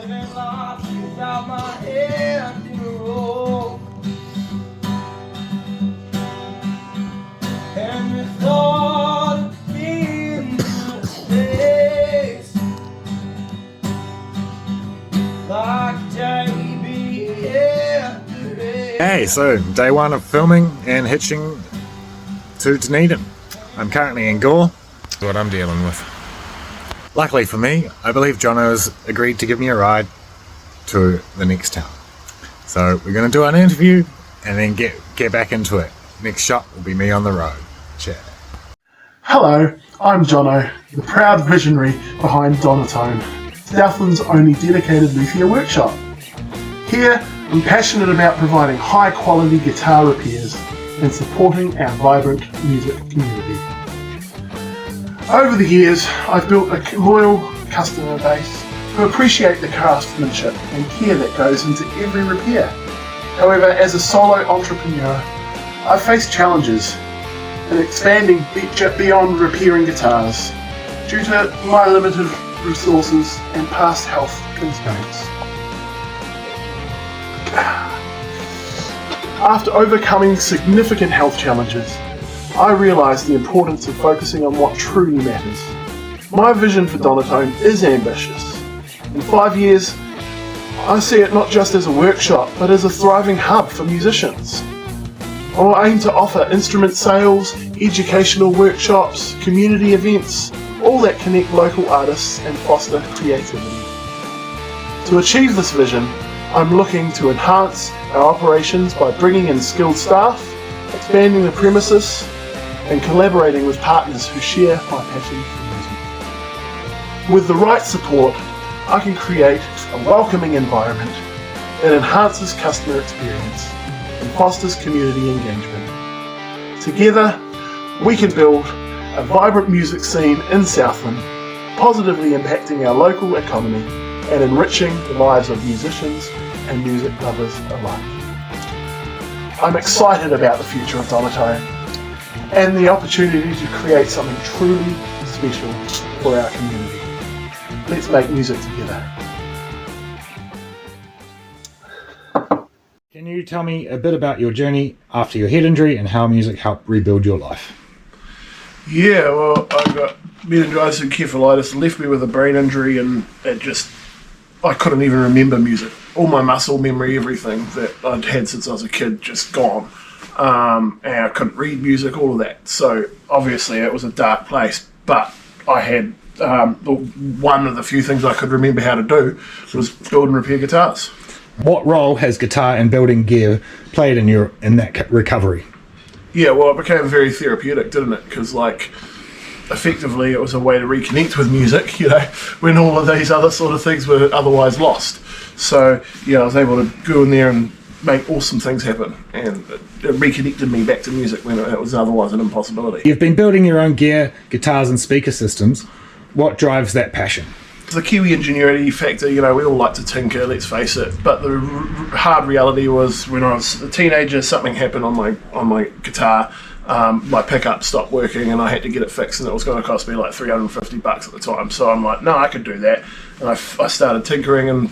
living life without my hand in a roll. And the thought of being mistakes like day after day. Hey, so day one of filming and hitching to Dunedin. I'm currently in Gore. That's what I'm dealing with. Luckily for me, I believe Jono has agreed to give me a ride to the next town. So we're going to do an interview and then get back into it. Next shot will be me on the road. Chat. Hello, I'm Jono, the proud visionary behind Donatone, Southland's only dedicated luthier workshop. Here, I'm passionate about providing high quality guitar repairs and supporting our vibrant music community. Over the years, I've built a loyal customer base who appreciate the craftsmanship and care that goes into every repair. However, as a solo entrepreneur, I've faced challenges in expanding beyond repairing guitars due to my limited resources and past health constraints. After overcoming significant health challenges, I realised the importance of focusing on what truly matters. My vision for Donatone is ambitious. In 5 years, I see it not just as a workshop, but as a thriving hub for musicians. I will aim to offer instrument sales, educational workshops, community events, all that connect local artists and foster creativity. To achieve this vision, I'm looking to enhance our operations by bringing in skilled staff, expanding the premises, and collaborating with partners who share my passion for music. With the right support, I can create a welcoming environment that enhances customer experience and fosters community engagement. Together, we can build a vibrant music scene in Southland, positively impacting our local economy and enriching the lives of musicians and music lovers alike. I'm excited about the future of Donatone and the opportunity to create something truly special for our community. Let's make music together. Can you tell me a bit about your journey after your head injury and how music helped rebuild your life? Yeah, well, I got meningitis and encephalitis, left me with a brain injury, and I couldn't even remember music. All my muscle memory, everything that I'd had since I was a kid, just gone. And I couldn't read music, all of that. So obviously it was a dark place, but I had one of the few things I could remember how to do was build and repair guitars. What role has guitar and building gear played in that recovery? Yeah, well, it became very therapeutic, didn't it? Because, effectively, it was a way to reconnect with music, when all of these other sort of things were otherwise lost. So, I was able to go in there and make awesome things happen, and it reconnected me back to music when it was otherwise an impossibility. You've been building your own gear, guitars and speaker systems. What drives that passion? The Kiwi ingenuity factor, we all like to tinker, let's face it, but the hard reality was when I was a teenager, something happened on my guitar. My pickup stopped working and I had to get it fixed, and it was going to cost me like $350 at the time. So I'm like, no, I could do that. And I started tinkering, and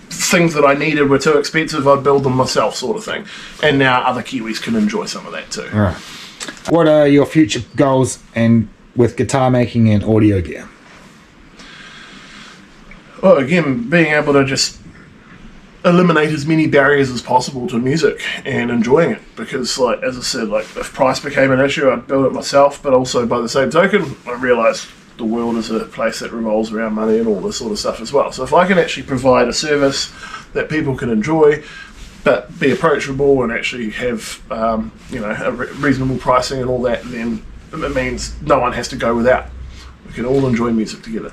things that I needed were too expensive, I'd build them myself, sort of thing. And now other Kiwis can enjoy some of that too. All right. What are your future goals and with guitar making and audio gear? Well, again, being able to just eliminate as many barriers as possible to music and enjoying it, because as I said, if price became an issue, I'd build it myself, but also by the same token, I realised the world is a place that revolves around money and all this sort of stuff as well. So if I can actually provide a service that people can enjoy, but be approachable and actually have a reasonable pricing and all that, then it means no one has to go without. We can all enjoy music together.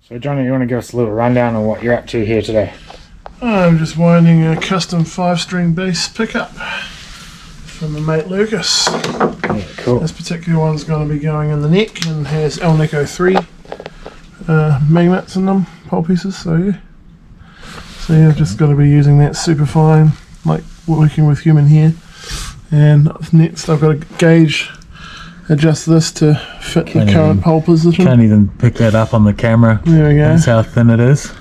So Johnny, you want to give us a little rundown on what you're up to here today? I'm just winding a custom 5-string bass pickup from my mate Lucas. Yeah, cool. This particular one's going to be going in the neck and has Alnico 3 magnets in them, pole pieces, so yeah. So yeah, I've just got to be using that super fine, like working with human hair. And next I've got a gauge adjust this to fit the current pole position. Can't even pick that up on the camera. There we go. That's how thin it is.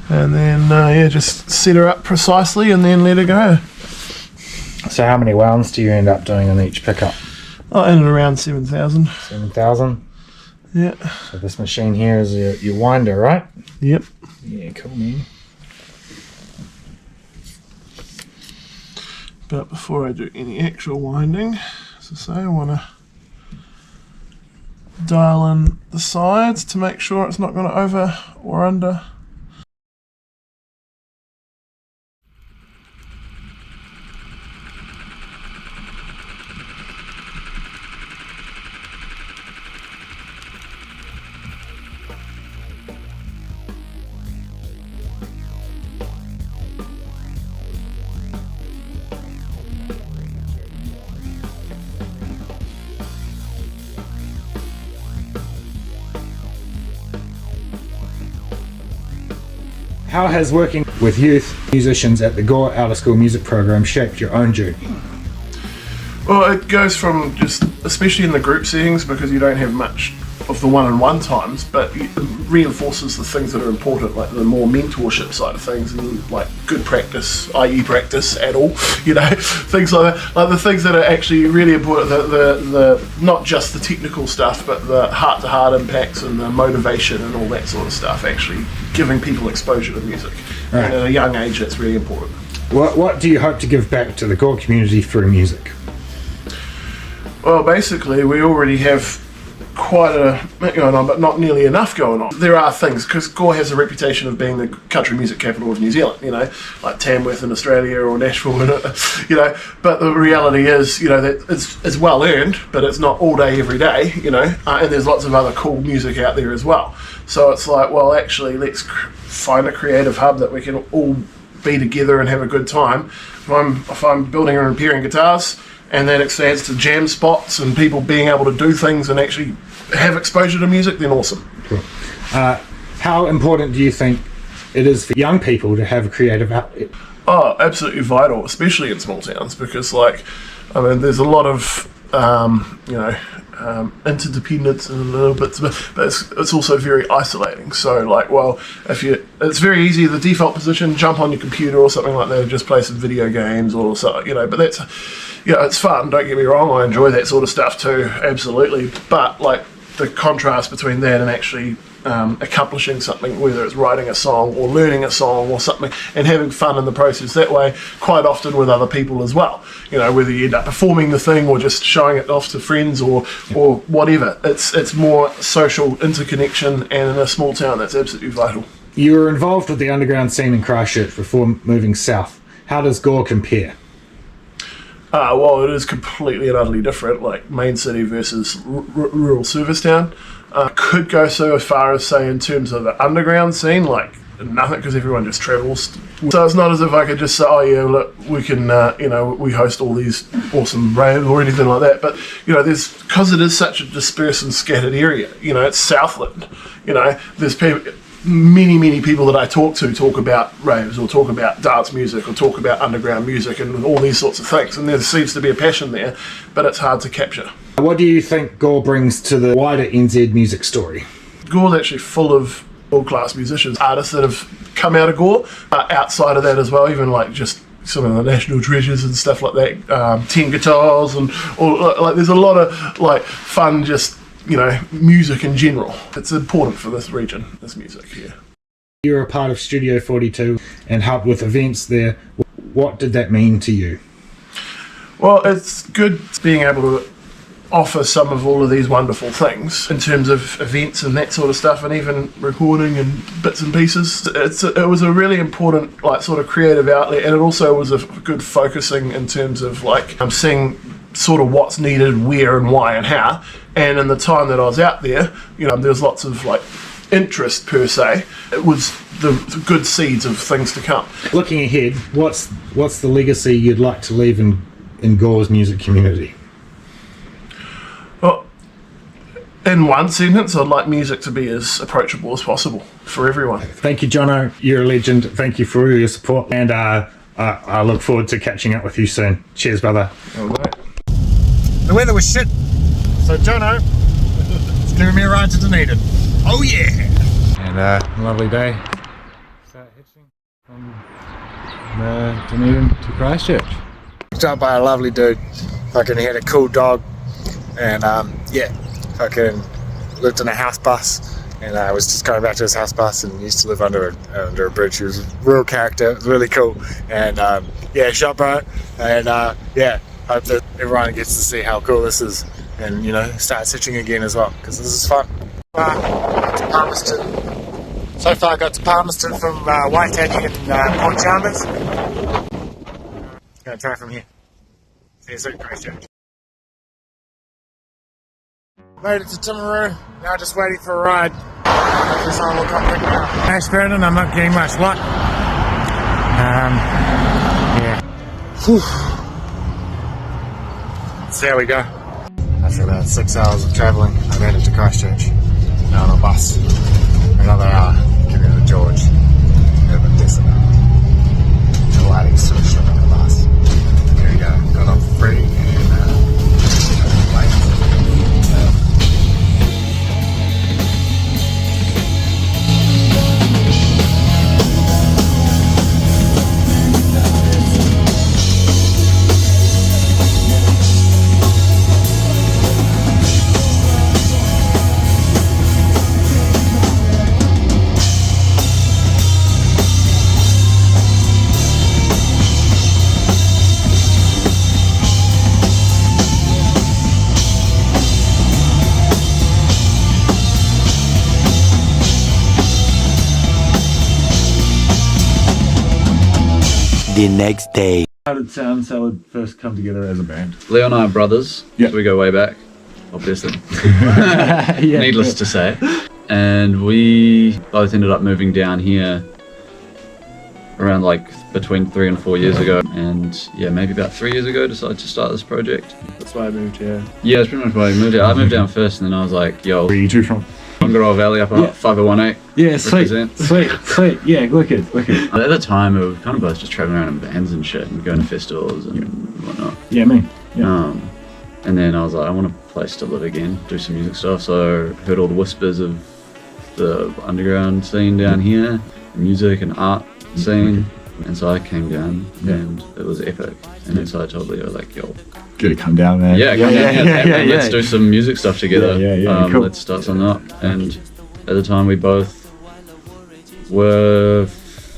And then, just set her up precisely and then let her go. So how many wounds do you end up doing on each pickup? Oh, in and around 7,000. 7,000? Yeah. So this machine here is your winder, right? Yep. Yeah, cool, man. But before I do any actual winding, as I say, I want to dial in the sides to make sure it's not going to over or under. How has working with youth musicians at the Gore Out of School Music Program shaped your own journey? Well, it goes from just, especially in the group settings, because you don't have much of the one-on-one times, but it reinforces the things that are important, like the more mentorship side of things, and like good practice, i.e. practice at all, things like that, like the things that are actually really important, the not just the technical stuff, but the heart-to-heart impacts and the motivation and all that sort of stuff, actually giving people exposure to music. Right. And at a young age, that's really important. What do you hope to give back to the Gore community through music? Well, basically, we already have quite a bit going on, but not nearly enough going on. There are things, because Gore has a reputation of being the country music capital of New Zealand, like Tamworth in Australia or Nashville, but the reality is, that it's well earned, but it's not all day, every day, and there's lots of other cool music out there as well. So it's like, well, actually, let's find a creative hub that we can all be together and have a good time. If I'm building and repairing guitars, and that expands to jam spots and people being able to do things and actually have exposure to music, then awesome. Cool. How important do you think it is for young people to have a creative outlet? Oh, absolutely vital, especially in small towns, because there's a lot of interdependence and a little bit, but it's also very isolating. So it's very easy, the default position, jump on your computer or something like that and just play some video games or so, but that's, it's fun, don't get me wrong, I enjoy that sort of stuff too, absolutely, but the contrast between that and actually accomplishing something, whether it's writing a song or learning a song or something, and having fun in the process that way, quite often with other people as well, whether you end up performing the thing or just showing it off to friends or whatever, it's more social interconnection, and in a small town that's absolutely vital. You were involved with the underground scene in Christchurch before moving south. How does Gore compare? Well, it is completely and utterly different, like main city versus rural service town. Could go so far as say in terms of the underground scene, like nothing, because everyone just travels. So it's not as if I could just say, oh yeah, look, we can, we host all these awesome raves or anything like that. But, because it is such a dispersed and scattered area, it's Southland, there's people, many people that I talk about raves or talk about dance music or talk about underground music and all these sorts of things, and there seems to be a passion there, but it's hard to capture. What do you think Gore brings to the wider NZ music story? Gore's actually full of world-class musicians, artists that have come out of Gore, outside of that as well, even just some of the national treasures and stuff like that, 10 guitars and all, there's a lot of fun, just music in general. It's important for this region, this music here. You're a part of Studio 42 and helped with events there. What did that mean to you? Well, it's good being able to offer some of all of these wonderful things in terms of events and that sort of stuff, and even recording and bits and pieces. It was a really important sort of creative outlet, and it also was a good focusing in terms of seeing sort of what's needed, where and why and how. And in the time that I was out there, there's lots of interest per se. It was the good seeds of things to come. Looking ahead, what's the legacy you'd like to leave in Gore's music community? Well, in one sentence, I'd like music to be as approachable as possible for everyone. Thank you, Jono. You're a legend. Thank you for all your support, and I look forward to catching up with you soon. Cheers, brother. All right. The weather was shit, so Jono is giving me a ride to Dunedin. Oh yeah! And a lovely day. Start hitching from Dunedin to Christchurch. Picked up by a lovely dude. Fucking, he had a cool dog, and yeah, fucking lived in a house bus. And I was just going back to his house bus, and he used to live under a bridge. He was a real character. It was really cool. And yeah, shot bro. And yeah, hope that everyone gets to see how cool this is, and you know, start hitching again as well, because this is fun. Got to Palmerston. So far, got to Palmerston from Waitaki and Port Chalmers. Gonna try from here. See you soon, Christchurch. Made it to Timaru, now just waiting for a ride. Hopefully someone will come pick me up. Ashburton, I'm not getting much luck. Yeah. Whew. So there we go. After about 6 hours of travelling, I made it to Christchurch. Now on a bus. Another hour, get me to George. Urban Desert. The lighting's so short on the bus. There we go, got off free and wait. The next day. How did Sound Salad first come together as a band? Leo and I are brothers, Yep. so we go way back, obviously. Yeah. Needless to say. And we both ended up moving down here around like between 3 and 4 years ago. And yeah, maybe about 3 years ago decided to start this project. That's why I moved here. Yeah, that's pretty much why I moved here. I moved down first, and then I was like, yo, Where are you two from? Whangaroa Valley up on 5018. Yeah, sweet, Represent. sweet. Yeah, wicked. At the time, we were kind of both just traveling around in vans and shit and going to festivals and whatnot. Yeah, me. Yeah. And then I was like, I want a place to live again, do some music stuff. So I heard all the whispers of the underground scene down here, music and art scene. And so I came down and it was epic. And then so I told Leo, like, yo, Good to come down, man. yeah, come down, let's do some music stuff together. Yeah, cool. Let's start something up. And at the time we both were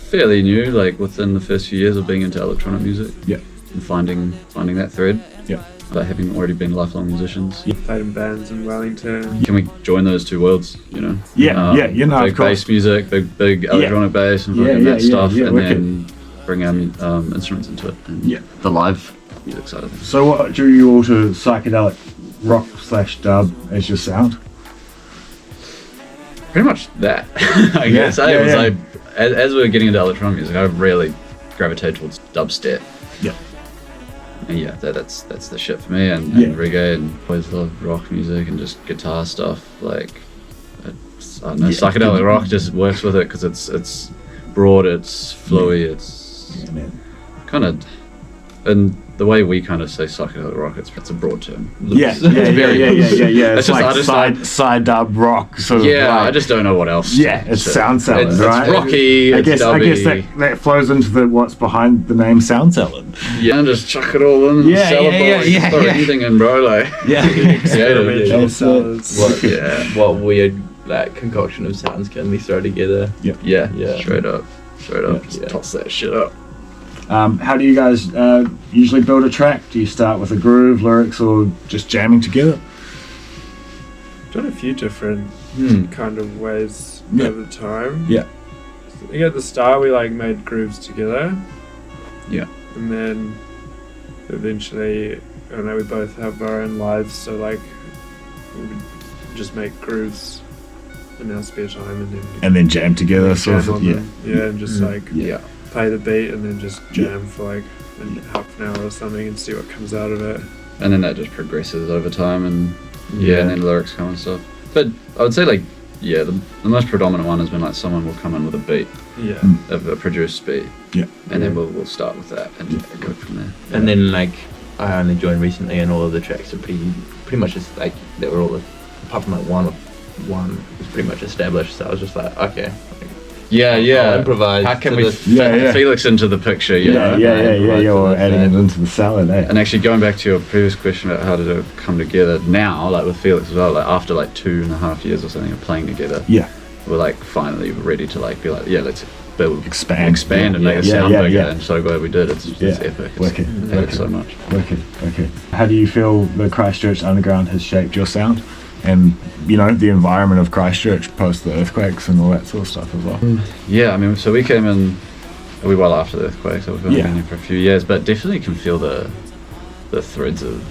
fairly new, like within the first few years of being into electronic music. Yeah. And finding that thread. Yeah. But having already been lifelong musicians. Played in bands in Wellington. Can we join those two worlds, you know? Yeah, you know, big of course. bass music, big electronic bass and fucking that stuff, and wicked. then bring our instruments into it. And the live music side of things. So what drew you all to psychedelic rock/dub as your sound? Pretty much that, I guess. It was like, as we were getting into electronic music, I really gravitated towards dubstep. Yeah. And yeah, that's the shit for me, and reggae, and always love rock music and just guitar stuff. Like, I don't know, psychedelic rock just works with it because it's broad, it's flowy, it's kind of, and the way we kind of say psychedelic rock, it's a broad term. Yeah. It's like side dub rock sort of. Yeah, like, I just don't know what else. Yeah, it's Sound Salad, right? It's rocky. I guess that flows into what's behind the name Sound Salad. Yeah, and just chuck it all in. Throw anything in, bro. Like, Experimental salads. What weird like concoction of sounds can we throw together? Yeah. Straight up. Just toss that shit up. How do you guys usually build a track? Do you start with a groove, lyrics, or just jamming together? Done a few different kind of ways over time. Yeah. I think at the start we like made grooves together. Yeah. And then eventually, I don't know, we both have our own lives, so like we would just make grooves in our spare time and then jam together, sort of. And just play the beat and then just jam for like half an hour or something and see what comes out of it. And then that just progresses over time, and and then lyrics come and stuff. But I would say like the most predominant one has been like someone will come in with a beat, a produced beat, and then we'll start with that and go from there. And then like I only joined recently, and all of the tracks are pretty much just like they were all apart from like one was pretty much established. So I was just like, okay. I'll improvise. How can to we this. fit Felix into the picture? You know? You're adding it into the salad, eh? And actually, going back to your previous question about how did it come together, now, like with Felix as well, like after like 2.5 years or something of playing together, we're like finally ready to like be like, let's build, expand, and make it sound bigger. And so glad we did. It's epic. Wicked. I hate it so much. Wicked. How do you feel the Christchurch Underground has shaped your sound? And, you know, the environment of Christchurch post the earthquakes and all that sort of stuff as well. Yeah, I mean, so we came in a wee while after the earthquake, so we've only been here for a few years, but definitely can feel the threads of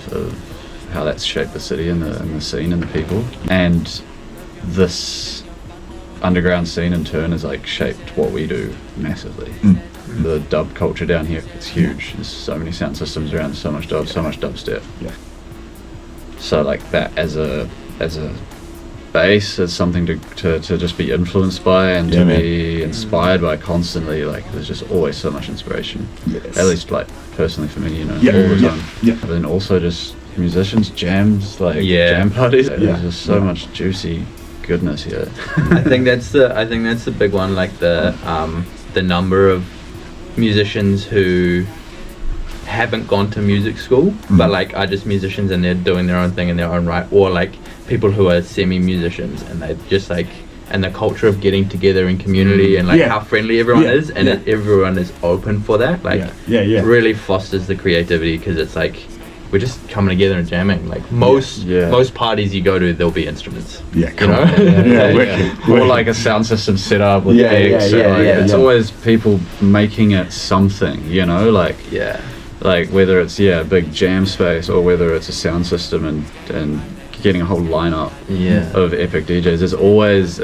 how that's shaped the city and the scene and the people. And this underground scene in turn has like shaped what we do massively. The dub culture down here is huge. There's so many sound systems around, so much dub, so much dubstep. So like that as a base is something to just be influenced by and to be inspired by constantly. Like there's just always so much inspiration, at least like personally for me, you know, all the time. But then also just musicians, jams, like jam parties. There's just so much juicy goodness here. I think that's the big one, like the number of musicians who haven't gone to music school but like are just musicians and they're doing their own thing in their own right, or like people who are semi-musicians and they just like, and the culture of getting together in community and like how friendly everyone is and that everyone is open for that, like really fosters the creativity, because it's like we're just coming together and jamming. Like most parties you go to, there'll be instruments. You know? Or like a sound system set up with gigs. It's always people making it something, you know, like like whether it's a big jam space or whether it's a sound system and getting a whole lineup of epic DJs. There's always,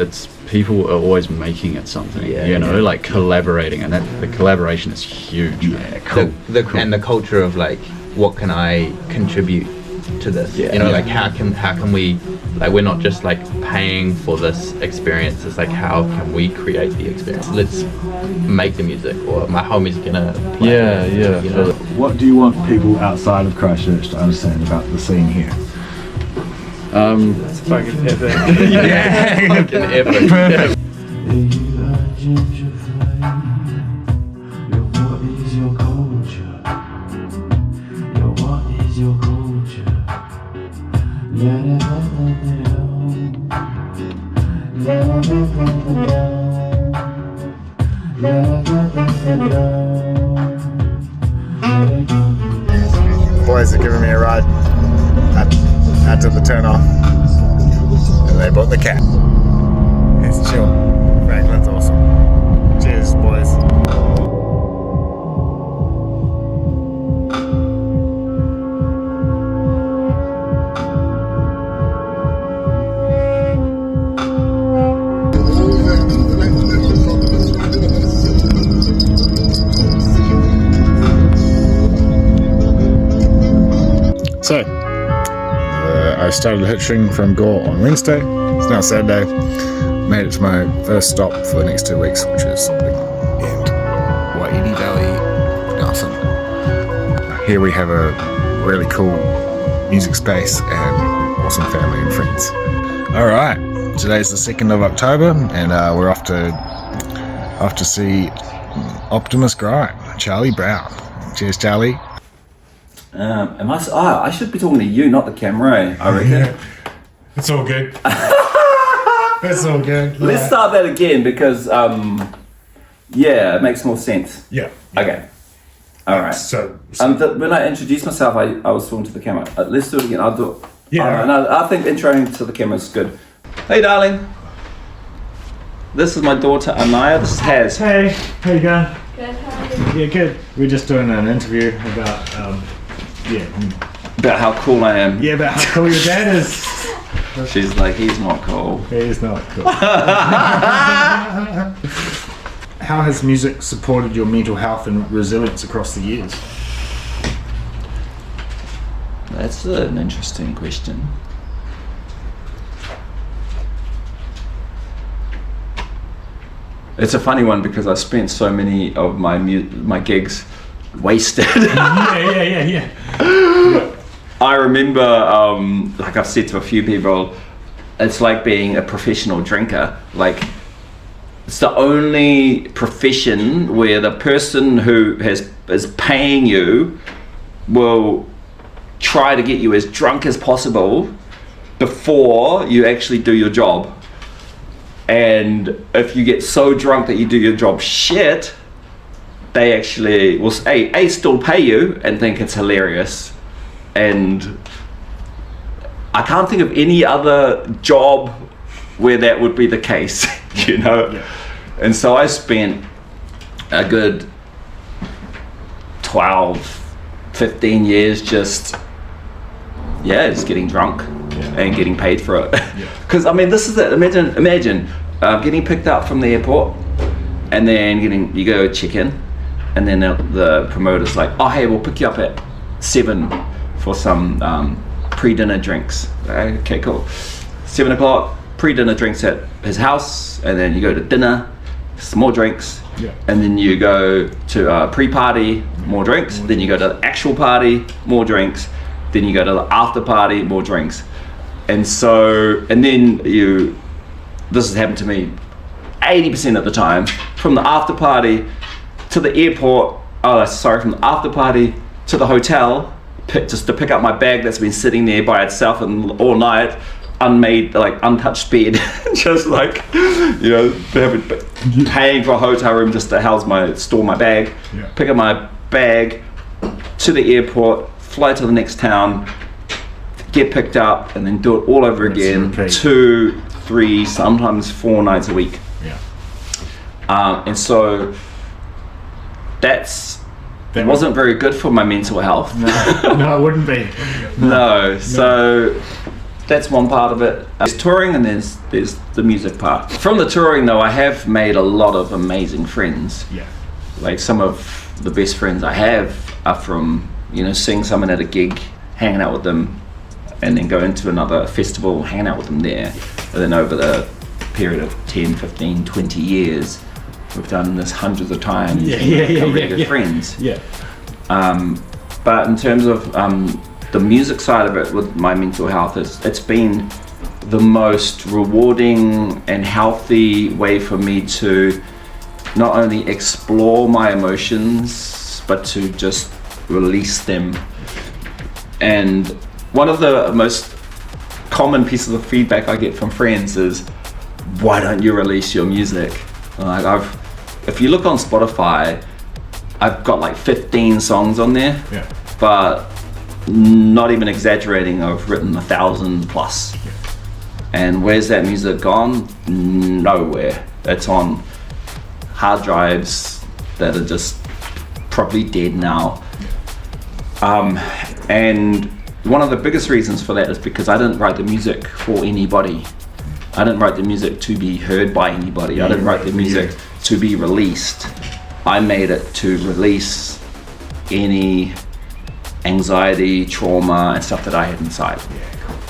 people are always making it something, you know, like collaborating, and that the collaboration is huge. And the culture of like, what can I contribute to this? You know, like how can we, like, we're not just like paying for this experience. It's like, how can we create the experience? Let's make the music, or my homie's gonna play. You know? What do you want people outside of Christchurch to understand about the scene here? It's fucking epic. Fucking epic. The boys are giving me a ride out to the turn off, and they bought the cat. It's chill. Franklin's awesome. Cheers, boys. So, I started hitching from Gore on Wednesday. It's now Saturday. Made it to my first stop for the next 2 weeks, which is in Waiheke Valley, Nelson. Here we have a really cool music space and awesome family and friends. Alright, today's the 2nd of October and we're off to see Optimus Grime, Charlie Brown. Cheers, Charlie. I should be talking to you, not the camera, I reckon. Yeah. It's all good. It's all good. Let's start that again because, it makes more sense. Yeah. Okay. All right. So when I introduced myself, I was talking to the camera. Let's do it again. I'll do it. Yeah. No, I think introing to the camera is good. Hey, darling. This is my daughter, Anaya. This is Haz. Hey, how you going? Good, how are you? Yeah, good. We're just doing an interview about, About how cool I am. Yeah, about how cool your dad is. She's like, he's not cool. He's not cool. How has music supported your mental health and resilience across the years? That's an interesting question. It's a funny one because I spent so many of my gigs wasted. Yeah. I remember, like I've said to a few people, it's like being a professional drinker. Like, it's the only profession where the person who is paying you will try to get you as drunk as possible before you actually do your job. And if you get so drunk that you do your job shit, they actually will A, still pay you and think it's hilarious. And I can't think of any other job where that would be the case, you know? Yeah. And so I spent a good 12, 15 years just getting drunk and getting paid for it. Because I mean, this is it. Imagine getting picked up from the airport, and then you go check in, and then the promoter's like, oh hey, we'll pick you up at 7 for some pre-dinner drinks. Okay, cool. 7 o'clock, pre-dinner drinks at his house, and then you go to dinner, some more drinks, and then you go to pre-party, more drinks, then you go to the actual party, more drinks, then you go to the after party, more drinks. And so, and then this has happened to me 80% of the time, from the after party to the airport, from the after party to the hotel, just to pick up my bag that's been sitting there by itself and all night, unmade, like untouched bed, just like, you know, paying for a hotel room just to store my bag, pick up my bag to the airport, fly to the next town, get picked up, and then do it all over again, 2, 3, sometimes 4 nights a week. And so it wasn't very good for my mental health. No, it wouldn't be. No. So that's one part of it. There's touring and there's the music part. From the touring though, I have made a lot of amazing friends. Like some of the best friends I have are from, you know, seeing someone at a gig, hanging out with them, and then going to another festival, hanging out with them there. And then over the period of 10, 15, 20 years, we've done this hundreds of times. Become really good friends. But in terms of the music side of it with my mental health, it's been the most rewarding and healthy way for me to not only explore my emotions, but to just release them. And one of the most common pieces of feedback I get from friends is, why don't you release your music? Like if you look on Spotify, I've got like 15 songs on there, but not even exaggerating, I've written 1,000 plus. And where's that music gone? Nowhere. It's on hard drives that are just probably dead now. And one of the biggest reasons for that is because I didn't write the music for anybody. I didn't write the music to be heard by anybody. I didn't write the music to be released. I made it to release any anxiety, trauma, and stuff that I had inside.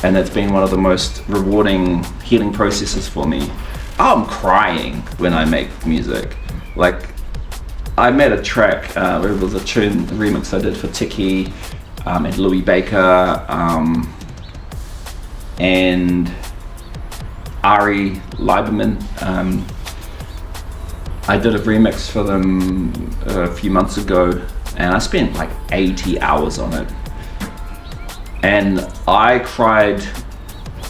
And it's been one of the most rewarding healing processes for me. I'm crying when I make music. Like, I made a track, it was a remix I did for Tiki, and Louis Baker, and Ari Lieberman. I did a remix for them a few months ago, and I spent like 80 hours on it. And I cried,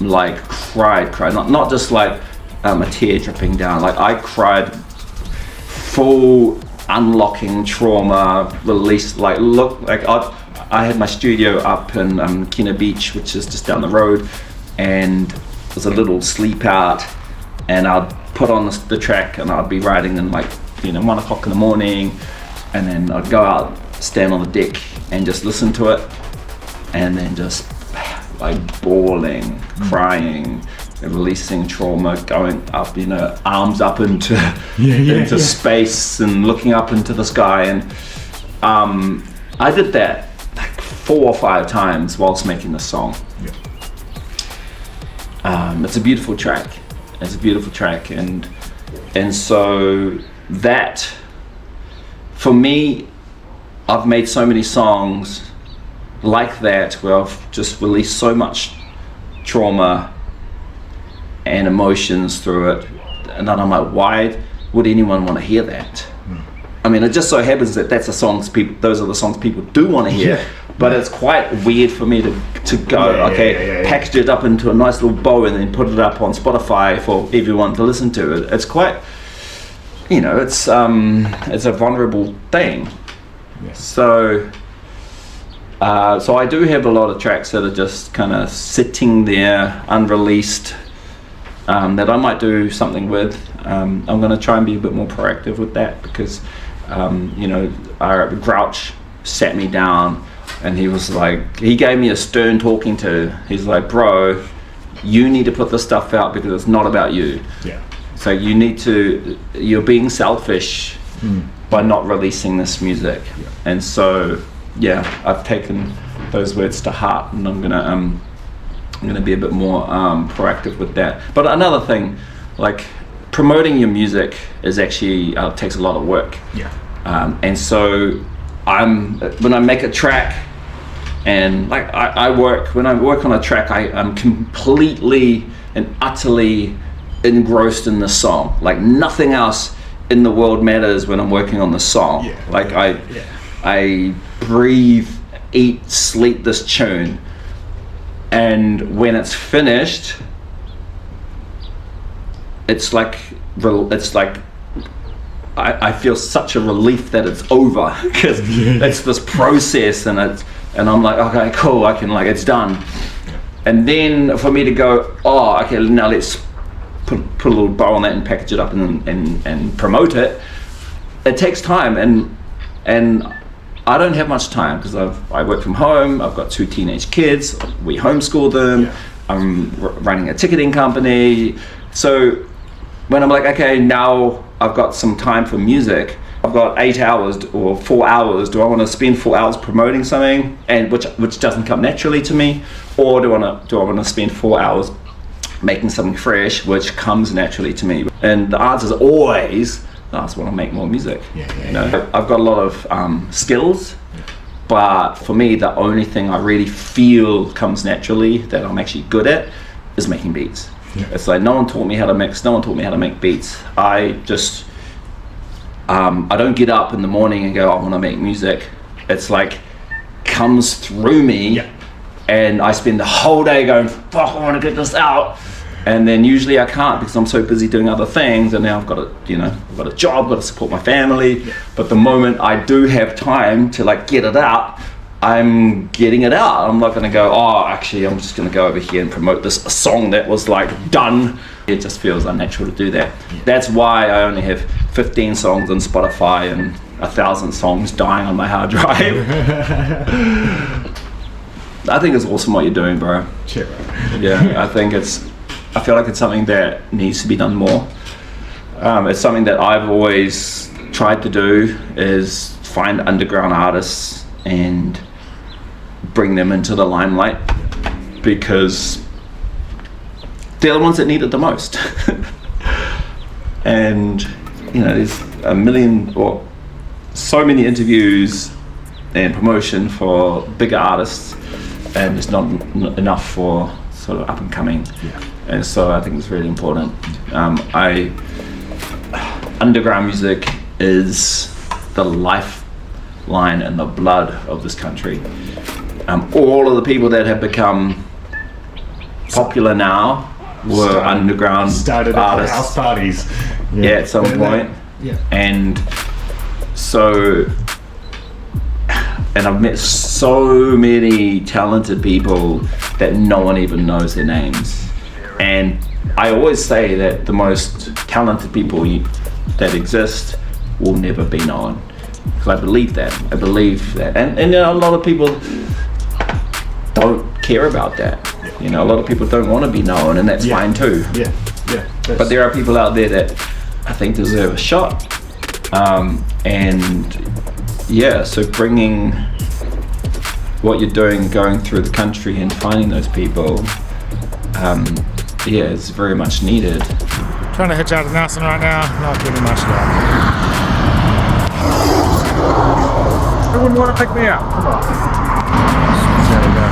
not just like a tear dripping down, like I cried full unlocking trauma, release, I had my studio up in Kina Beach, which is just down the road, and it was a little sleep out, and I'd put on the track and I'd be writing in 1 o'clock in the morning, and then I'd go out, stand on the deck and just listen to it, and then just like bawling, crying, and releasing trauma, going up, arms up into space and looking up into the sky. And I did that like 4 or 5 times whilst making the song. It's a beautiful track. And so that, for me, I've made so many songs like that where I've just released so much trauma and emotions through it, and then I'm like, why would anyone want to hear that? I mean, it just so happens that those are the songs people do want to hear. But it's quite weird for me to go, package it up into a nice little bow and then put it up on Spotify for everyone to listen to. It's quite, it's a vulnerable thing. So I do have a lot of tracks that are just kind of sitting there unreleased, that I might do something with. I'm going to try and be a bit more proactive with that because, Grouch sat me down and he was like, he gave me a stern talking to. He's like, bro, you need to put this stuff out because it's not about you. So you're being selfish by not releasing this music. And so, I've taken those words to heart, and I'm gonna be a bit more proactive with that. But another thing, like promoting your music is actually takes a lot of work. And so when I make a track, and like when I work on a track, I'm completely and utterly engrossed in the song. Like nothing else in the world matters when I'm working on the song. Like I breathe, eat, sleep this tune, and when it's finished, it's like I feel such a relief that it's over because it's this process, and I'm like, okay, cool, I can, like, it's done. And then for me to go, oh, okay, now let's put a little bow on that and package it up and promote it. It takes time, and I don't have much time because I work from home. I've got 2 teenage kids. We homeschool them. I'm running a ticketing company. So when I'm like, okay, now I've got some time for music. I've got 8 hours or 4 hours. Do I want to spend 4 hours promoting something, and which doesn't come naturally to me, or do I want to spend 4 hours making something fresh, which comes naturally to me? And the answer is always, I just want to make more music. I've got a lot of skills, but for me, the only thing I really feel comes naturally that I'm actually good at is making beats. It's like no one taught me how to mix, no one taught me how to make beats. I just I don't get up in the morning and go, I want to make music. It's like comes through me, and I spend the whole day going, fuck, I want to get this out. And then usually I can't because I'm so busy doing other things, and now I've got a job, got to support my family. But the moment I do have time to like get it out, I'm getting it out. I'm not going to go, oh, actually, I'm just going to go over here and promote this song that was like done. It just feels unnatural to do that. That's why I only have 15 songs on Spotify and 1,000 songs dying on my hard drive. I think it's awesome what you're doing, bro. Cheers. I feel like it's something that needs to be done more. It's something that I've always tried to do, is find underground artists and bring them into the limelight, because they're the ones that need it the most. And there's a million or so many interviews and promotion for bigger artists, and it's not enough for sort of up and coming. And so I think it's really important. Underground music is the lifeline and the blood of this country. All of the people that have become popular now were underground started artists. At house parties. At some point. And so, and I've met so many talented people that no one even knows their names. And I always say that the most talented people that exist will never be known. Because I believe that. And a lot of people don't care about that. A lot of people don't want to be known, and that's fine too. But there are people out there that I think deserve a shot. So bringing what you're doing, going through the country and finding those people, it's very much needed. Trying to hitch out of Nelson right now, not getting much luck. Who wouldn't want to pick me up? Come on. There we go.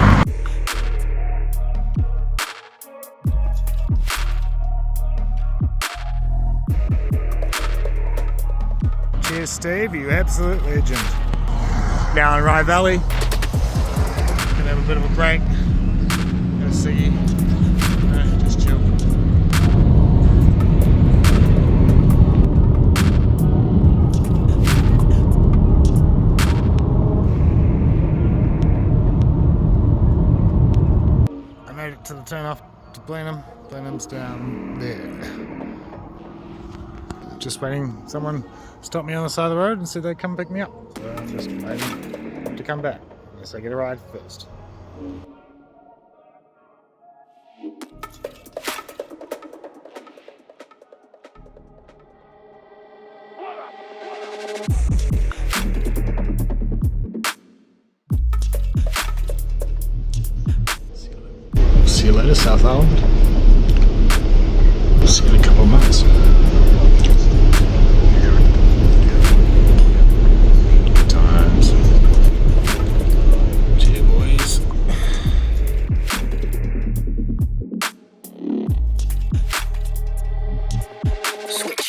Cheers, Steve. You absolute legend. Now in Rye Valley. Gonna have a bit of a break. Gonna see. Just chill. I made it to the turn off to Blenheim. Blenheim's down there. Just waiting. Someone stopped me on the side of the road and said they'd come pick me up. So I'm just waiting to come back. Unless I get a ride first. See you later, Southland. See you in a couple of months. Good times. Cheers, boys. Switch.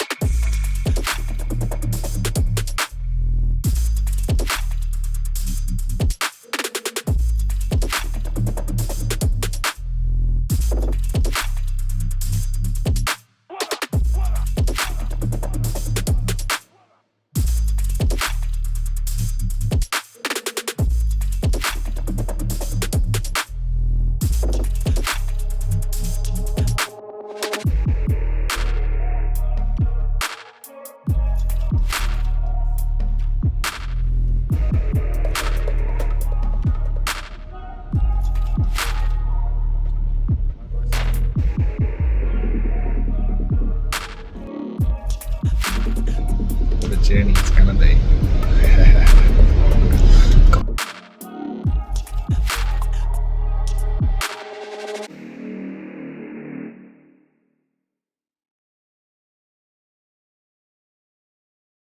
Journey it's gonna be.